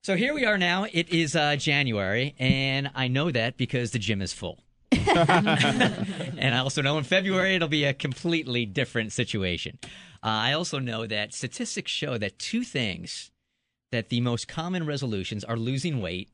So here we are now. It is January, and I know that because the gym is full. And I also know in February it'll be a completely different situation. I also know that statistics show that two things, that the most common resolutions are losing weight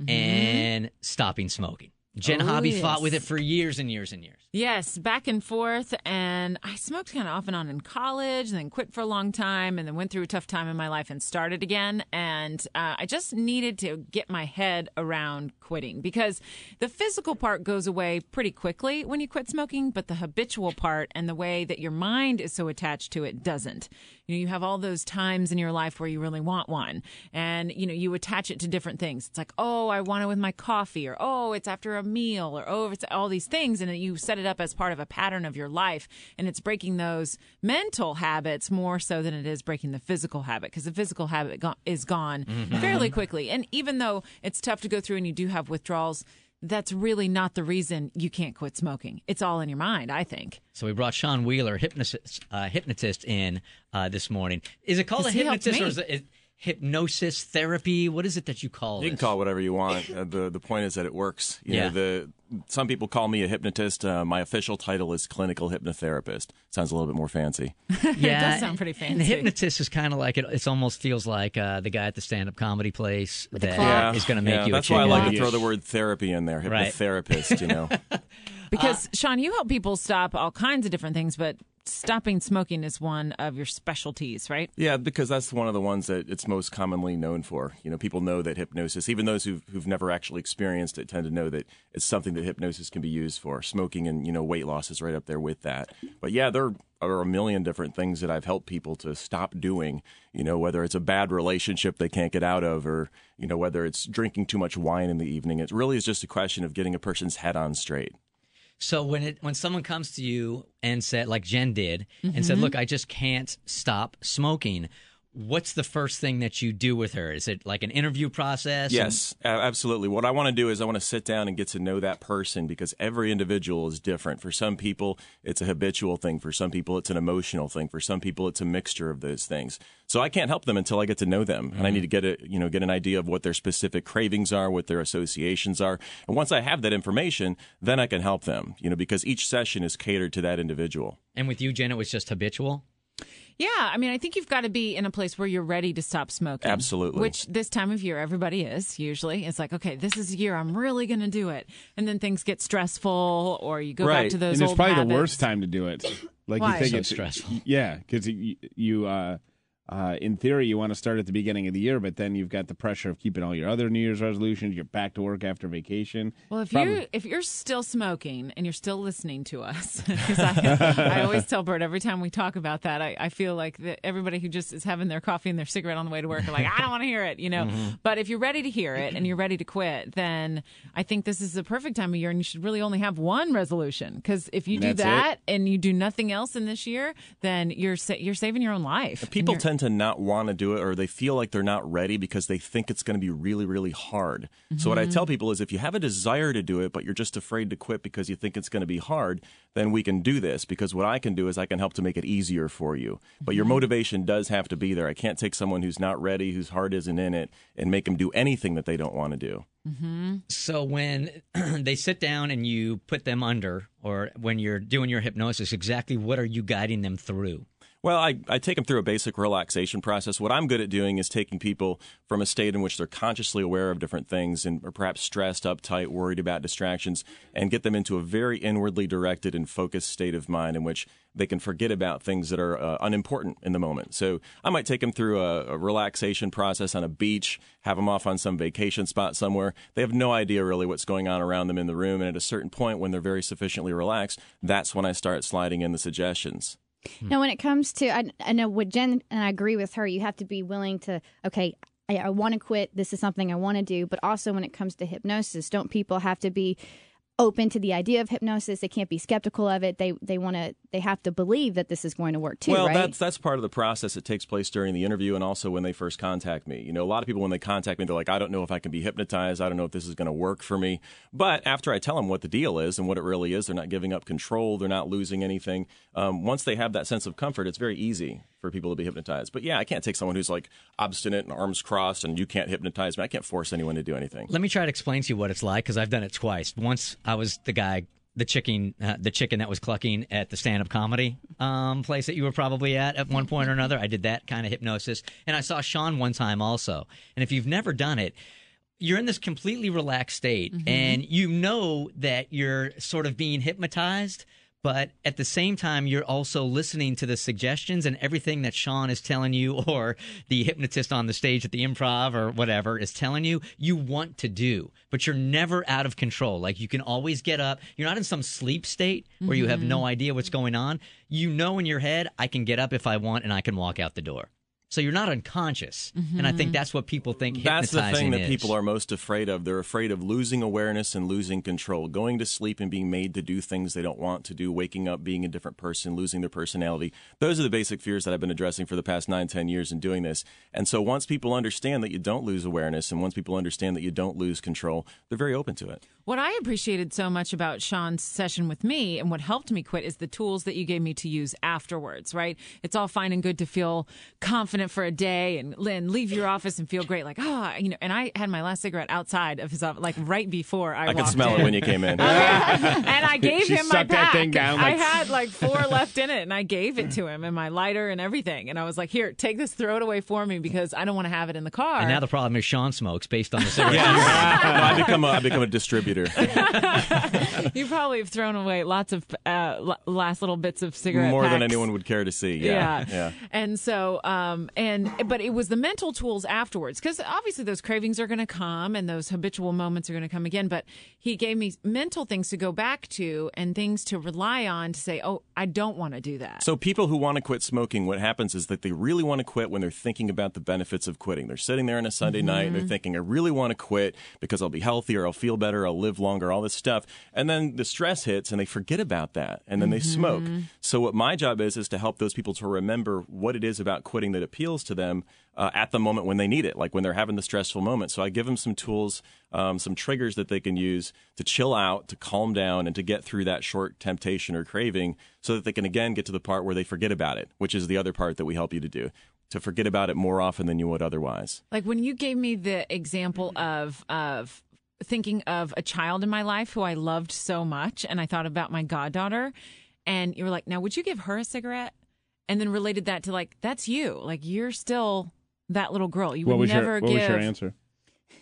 and stopping smoking. Jenn Hobby fought with it for years and years and years. Yes, back and forth. And I smoked kind of off and on in college and then quit for a long time and then went through a tough time in my life and started again. And I just needed to get my head around quitting because the physical part goes away pretty quickly when you quit smoking, but the habitual part and the way that your mind is so attached to it doesn't. You know, you have all those times in your life where you really want one and, you know, you attach it to different things. It's like, oh, I want it with my coffee, or, oh, it's after a meal, or, oh, it's all these things. And you set it up as part of a pattern of your life. And it's breaking those mental habits more so than it is breaking the physical habit, because the physical habit is gone fairly quickly. And even though it's tough to go through and you do have withdrawals, that's really not the reason you can't quit smoking. It's all in your mind, I think. So we brought Sean Wheeler, hypnotist, in this morning. Is it called a hypnotist, or is it hypnosis therapy? What is it that you call it? You can call it whatever you want. The point is that it works. You know, some people call me a hypnotist. My official title is clinical hypnotherapist. Sounds a little bit more fancy. It does sound pretty fancy. And the hypnotist is kind of like, it almost feels like the guy at the stand-up comedy place that is going to make you a That's why I like to throw the word therapy in there, hypnotherapist, you know. Because, Sean, you help people stop all kinds of different things, but stopping smoking is one of your specialties, right? Yeah, because that's one of the ones that it's most commonly known for. You know, people know that hypnosis, even those who've never actually experienced it, tend to know that it's something that hypnosis can be used for. Smoking and, you know, weight loss is right up there with that. But yeah, there are a million different things that I've helped people to stop doing, you know, whether it's a bad relationship they can't get out of, or, you know, whether it's drinking too much wine in the evening. It really is just a question of getting a person's head on straight. So when someone comes to you and said, like Jenn did, and said, look, I just can't stop smoking, what's the first thing that you do with her? Is it like an interview process? Yes, absolutely. What I want to do is I want to sit down and get to know that person, because every individual is different. For some people, it's a habitual thing. For some people, it's an emotional thing. For some people, it's a mixture of those things. So I can't help them until I get to know them, and I need to get an idea of what their specific cravings are, what their associations are. And once I have that information, then I can help them, you know, because each session is catered to that individual. And with you, Jenn, it was just habitual? Yeah, I mean, I think you've got to be in a place where you're ready to stop smoking. Absolutely. Which this time of year, everybody is, usually. It's like, okay, this is a year I'm really going to do it. And then things get stressful, or you go back to those and old it's probably habits. the worst time to do it. Like, Why? you think So it's stressful. Yeah, because you in theory, you want to start at the beginning of the year, but then you've got the pressure of keeping all your other New Year's resolutions. You're back to work after vacation. Well, if you're still smoking and you're still listening to us, because I always tell Bert every time we talk about that, I feel like everybody who just is having their coffee and their cigarette on the way to work are like, I don't want to hear it, you know. But if you're ready to hear it and you're ready to quit, then I think this is the perfect time of year, and you should really only have one resolution. Because if you do that and you do nothing else in this year, then you're saving your own life. People tend to not want to do it, or they feel like they're not ready because they think it's going to be really, really hard. So what I tell people is, if you have a desire to do it, but you're just afraid to quit because you think it's going to be hard, then we can do this, because what I can do is I can help to make it easier for you. But your motivation does have to be there. I can't take someone who's not ready, whose heart isn't in it, and make them do anything that they don't want to do. So when they sit down and you put them under, or when you're doing your hypnosis, exactly what are you guiding them through? Well, I take them through a basic relaxation process. What I'm good at doing is taking people from a state in which they're consciously aware of different things and are perhaps stressed, uptight, worried about distractions, and get them into a very inwardly directed and focused state of mind in which they can forget about things that are unimportant in the moment. So I might take them through a relaxation process on a beach, have them off on some vacation spot somewhere. They have no idea really what's going on around them in the room, and at a certain point when they're very sufficiently relaxed, that's when I start sliding in the suggestions. Now, when it comes to, I know with Jenn, and I agree with her, you have to be willing to, okay, I want to quit. This is something I want to do. But also when it comes to hypnosis, don't people have to be open to the idea of hypnosis. They can't be skeptical of it. They have to believe that this is going to work too, well, right? that's part of the process that takes place during the interview and also when they first contact me. A lot of people, when they contact me, they're like, I don't know if I can be hypnotized. I don't know if this is going to work for me. But after I tell them what the deal is and what it really is, they're not giving up control. They're not losing anything. Once they have that sense of comfort, it's very easy for people to be hypnotized. But yeah, I can't take someone who's like obstinate and arms crossed and you can't hypnotize me. I can't force anyone to do anything. Let me try to explain to you what it's like, because I've done it twice. Once I was the guy, the chicken that was clucking at the stand-up comedy place that you were probably at one point or another. I did that kind of hypnosis. And I saw Sean one time also. And if you've never done it, you're in this completely relaxed state, and you know that you're sort of being hypnotized, but at the same time, you're also listening to the suggestions and everything that Sean is telling you, or the hypnotist on the stage at the Improv or whatever is telling you, you want to do, but you're never out of control. Like, you can always get up. You're not in some sleep state where you have no idea what's going on. You know in your head, I can get up if I want and I can walk out the door. So you're not unconscious, and I think that's what people think hypnotizing is. That's the thing that people are most afraid of. They're afraid of losing awareness and losing control, going to sleep and being made to do things they don't want to do, waking up, being a different person, losing their personality. Those are the basic fears that I've been addressing for the past 9-10 years in doing this. And so once people understand that you don't lose awareness and once people understand that you don't lose control, they're very open to it. What I appreciated so much about Sean's session with me and what helped me quit is the tools that you gave me to use afterwards, right? It's all fine and good to feel confident for a day and leave your office and feel great. Like, and I had my last cigarette outside of his office, like right before I walked in. I could smell it when you came in. And I gave him my pack. That thing down, I had like 4 left in it, and I gave it to him and my lighter and everything. And I was like, here, take this, throw it away for me because I don't want to have it in the car. And now the problem is Sean smokes based on the cigarette. I become a distributor. You probably have thrown away lots of last little bits of cigarette more packs. than anyone would care to see. Yeah. And so, but it was the mental tools afterwards, because obviously those cravings are going to come and those habitual moments are going to come again. But he gave me mental things to go back to and things to rely on to say, oh, I don't want to do that. So people who want to quit smoking, what happens is that they really want to quit when they're thinking about the benefits of quitting. They're sitting there on a Sunday night and they're thinking, I really want to quit because I'll be healthier, I'll feel better, I'll live longer, all this stuff. And then the stress hits and they forget about that and then they smoke. So what my job is to help those people to remember what it is about quitting that appeals to them at the moment when they need it, like when they're having the stressful moment. So I give them some tools, some triggers that they can use to chill out, to calm down, and to get through that short temptation or craving so that they can, again, get to the part where they forget about it, which is the other part that we help you to do, to forget about it more often than you would otherwise. Like when you gave me the example of thinking of a child in my life who I loved so much, and I thought about my goddaughter, and you were like, now, would you give her a cigarette? And then related that to, like, that's you. Like, you're still that little girl. You would never give... What was your answer?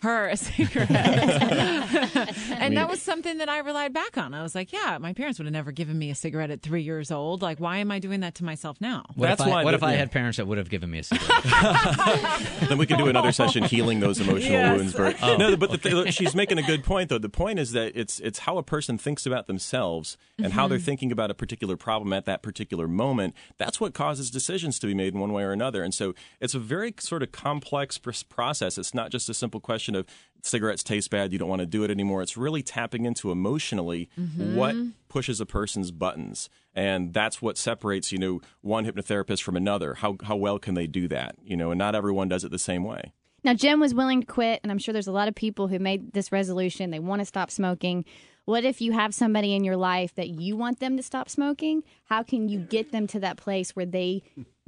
Her a cigarette. And that was something that I relied back on. I was like, yeah, my parents would have never given me a cigarette at 3 years old. Like, why am I doing that to myself now? What if I had parents that would have given me a cigarette? Then we can do another session healing those emotional wounds, Bert. Oh, no, but she's making a good point, though. The point is that it's how a person thinks about themselves and how they're thinking about a particular problem at that particular moment. That's what causes decisions to be made in one way or another. And so it's a very sort of complex process. It's not just a simple question of cigarettes taste bad, you don't want to do it anymore. It's really tapping into emotionally what pushes a person's buttons. And that's what separates, one hypnotherapist from another. How well can they do that? And not everyone does it the same way. Now, Jen was willing to quit, and I'm sure there's a lot of people who made this resolution. They want to stop smoking. What if you have somebody in your life that you want them to stop smoking? How can you get them to that place where they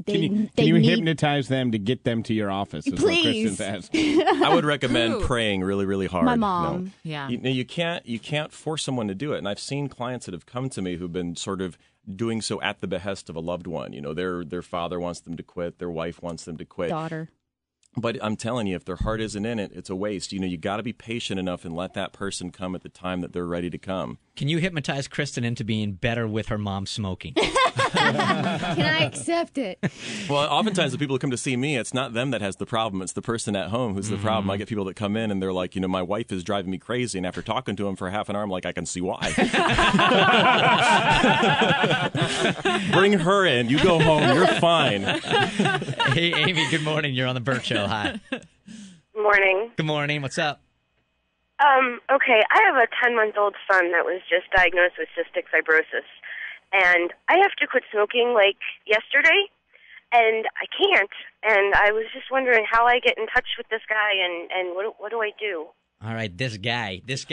Can you hypnotize them to get them to your office? Is Please. What Kristen's asking. I would recommend praying really, really hard. My mom. No. Yeah. You can't force someone to do it. And I've seen clients that have come to me who've been sort of doing so at the behest of a loved one. Their father wants them to quit. Their wife wants them to quit. Daughter. But I'm telling you, if their heart isn't in it, it's a waste. You got to be patient enough and let that person come at the time that they're ready to come. Can you hypnotize Kristen into being better with her mom smoking? Can I accept it? Well, oftentimes the people who come to see me, it's not them that has the problem. It's the person at home who's the problem. I get people that come in and they're like, my wife is driving me crazy. And after talking to them for half an hour, I'm like, I can see why. Bring her in. You go home. You're fine. Hey, Amy, good morning. You're on the Bert Show. Hi. Morning. Good morning. What's up? Okay, I have a 10-month-old son that was just diagnosed with cystic fibrosis, and I have to quit smoking, like, yesterday, and I can't, and I was just wondering how I get in touch with this guy, and what do I do? All right, this guy is...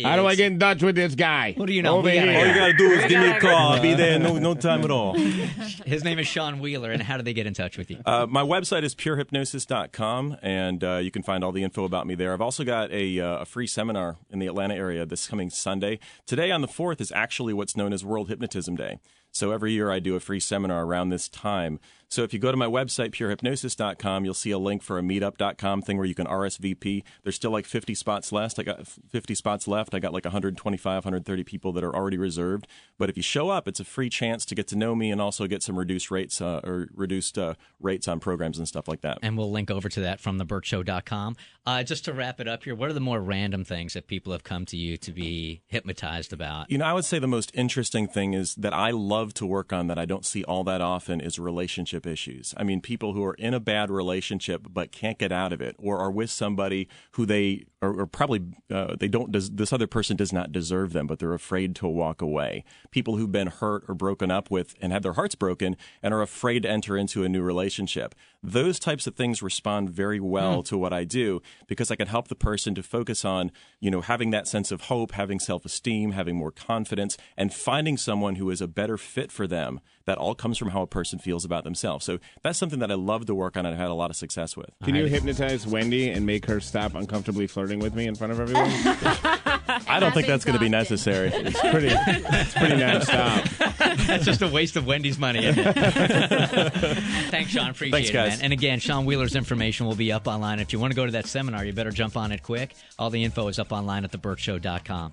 How do I get in touch with this guy? What do you know? Over We here. All you got to do is give me a call. I'll be there in no time at all. His name is Sean Wheeler, and how do they get in touch with you? My website is purehypnosis.com, and you can find all the info about me there. I've also got a free seminar in the Atlanta area this coming Sunday. Today on the 4th is actually what's known as World Hypnotism Day. So every year I do a free seminar around this time. So if you go to my website, purehypnosis.com, you'll see a link for a meetup.com thing where you can RSVP. There's still like 50 spots left. I got 50 spots left. I got like 125, 130 people that are already reserved. But if you show up, it's a free chance to get to know me and also get some reduced rates rates on programs and stuff like that. And we'll link over to that from thebertshow.com. Just to wrap it up here, what are the more random things that people have come to you to be hypnotized about? You know, I would say the most interesting thing is that I love to work on that I don't see all that often is relationship issues. I mean, people who are in a bad relationship but can't get out of it, or are with somebody who they or probably they don't. This other person does not deserve them, but they're afraid to walk away. People who've been hurt or broken up with and had their hearts broken and are afraid to enter into a new relationship. Those types of things respond very well to what I do because I can help the person to focus on, having that sense of hope, having self-esteem, having more confidence, and finding someone who is a better fit for them. That all comes from how a person feels about themselves. So that's something that I love to work on and I've had a lot of success with. Can you hypnotize Wendy and make her stop uncomfortably flirting with me in front of everyone? I don't think that's going to be necessary. It's pretty nonstop. That's just a waste of Wendy's money. Thanks, Sean. Appreciate Thanks, guys. it, man. And again, Sean Wheeler's information will be up online. If you want to go to that seminar, you better jump on it quick. All the info is up online at thebertshow.com.